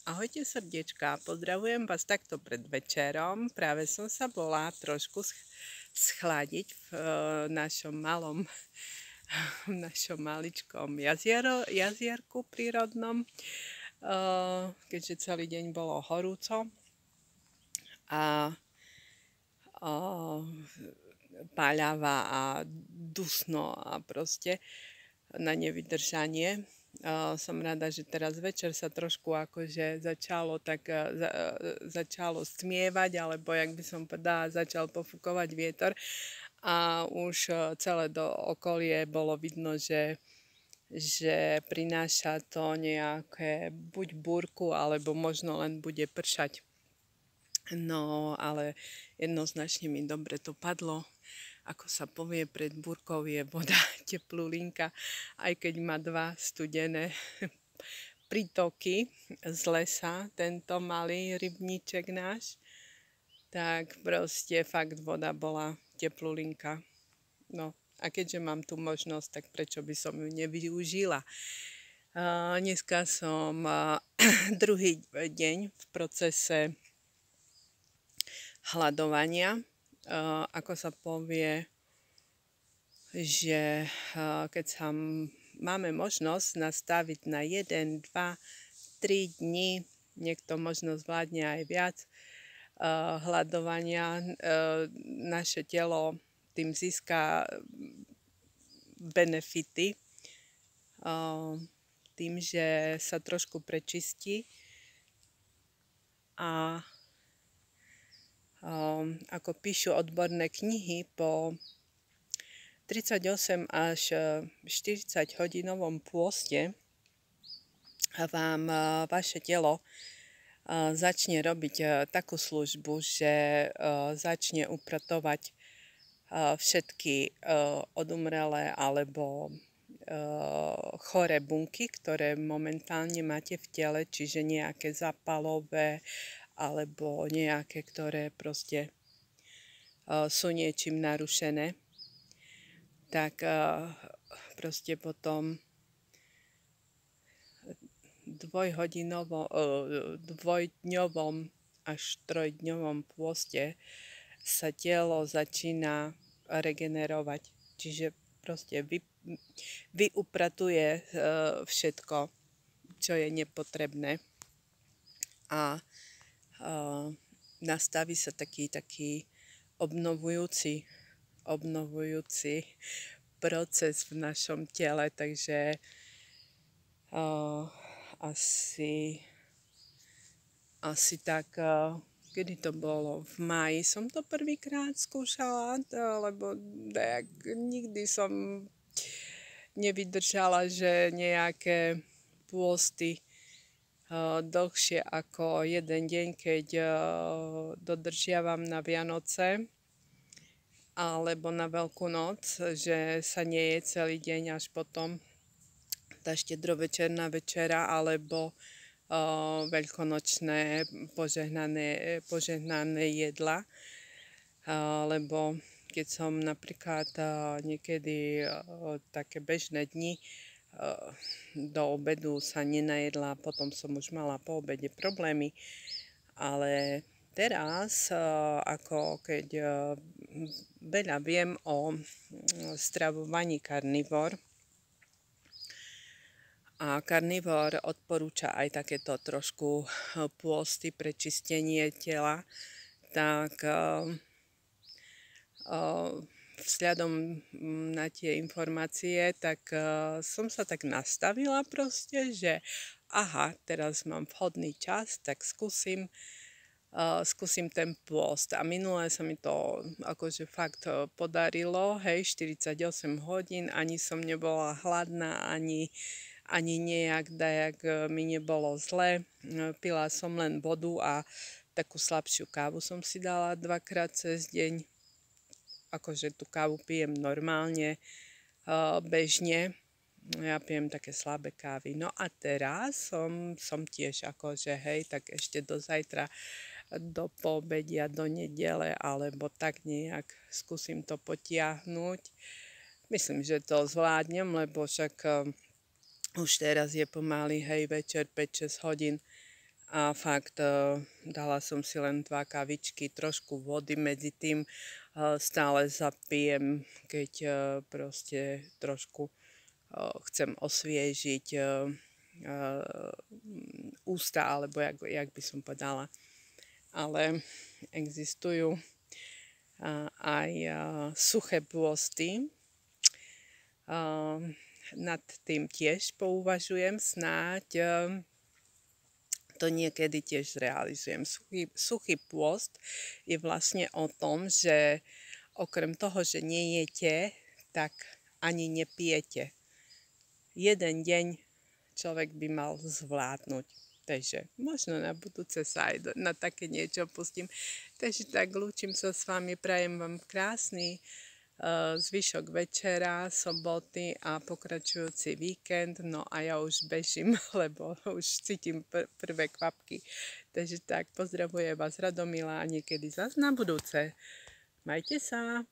Ahojte srdiečka, pozdravujem vás takto pred večerom. Práve som sa bola trošku schladiť v našom malom, v našom maličkom jazierku prírodnom, keďže celý deň bolo horúco a paľava a dusno a proste na nevydržanie. Som rada, že teraz večer sa trošku akože začalo stmievať, alebo jak by som povedala, začal pofúkovať vietor a už celé do okolie bolo vidno, že prináša to nejaké buď búrku, alebo možno len bude pršať. No, ale jednoznačne mi dobre to padlo. Ako sa povie, pred búrkou je voda teplulinka, aj keď má dva studené prítoky z lesa, tento malý rybníček náš, tak proste fakt voda bola teplulinka. No a keďže mám tu možnosť, tak prečo by som ju nevyužila? Dneska som druhý deň v procese hladovania. Ako sa povie, že keď máme možnosť nastaviť na 1, 2, 3 dní, niekto možno zvládne aj viac hladovania, naše telo tým získa benefity tým, že sa trošku prečistí a ako píšu odborné knihy, po 38 až 40 hodinovom pôste vám vaše telo začne robiť takú službu, že začne upratovať všetky odumrelé alebo choré bunky, ktoré momentálne máte v tele, čiže nejaké zapalové alebo nejaké, ktoré proste sú niečím narušené, tak proste potom dvojdňovom až trojdňovom pôste sa telo začína regenerovať. Čiže proste vyupratuje všetko, čo je nepotrebné. A nastaví sa taký obnovujúci proces v našom tele, takže asi tak, kedy to bolo? V máji som to prvýkrát skúšala, lebo nikdy som nevydržala, že nejaké pôsty dlhšie ako jeden deň, keď dodržiavam na Vianoce alebo na Veľkú noc, že sa nie je celý deň až potom tá štedrovečerná večera alebo veľkonočné požehnané jedla, lebo keď som napríklad niekedy také bežné dni do obedu sa nenajedla, potom som už mala po obede problémy, ale teraz, ako keď veľa viem o stravovaní karnivor, a karnivor odporúča aj takéto trošku pôsty pre čistenie tela, tak vzhľadom na tie informácie, tak som sa tak nastavila proste, že aha, teraz mám vhodný čas, tak skúsim ten pôst. A minulé sa mi to akože fakt podarilo, hej, 48 hodín, ani som nebola hladná, ani nejak mi nebolo zle. Pila som len vodu a takú slabšiu kávu som si dala 2-krát cez deň. Akože tú kávu pijem normálne, bežne. Ja pijem také slabé kávy. No a teraz som tiež akože hej, tak ešte do zajtra, do poobedia, do nedele, alebo tak nejak skúsim to potiahnuť. Myslím, že to zvládnem, lebo však už teraz je pomaly, hej, večer 5-6 hodín a fakt dala som si len 2 kavičky, trošku vody medzi tým, stále zapijem, keď proste trošku chcem osviežiť ústa, alebo jak by som povedala. Ale existujú aj suché pôsty. Nad tým tiež pouvažujem, snáď to niekedy tiež zrealizujem. Suchý pôst je vlastne o tom, že okrem toho, že nejete, tak ani nepijete. Jeden deň človek by mal zvládnuť. Takže možno na budúce sa aj na také niečo pustím. Takže tak, lúčim sa s vami, prajem vám krásny zvyšok večera, soboty a pokračujúci víkend. No a ja už bežím, lebo už cítim prvé kvapky. Takže tak, pozdravujem vás Radomila a niekedy zas na budúce. Majte sa!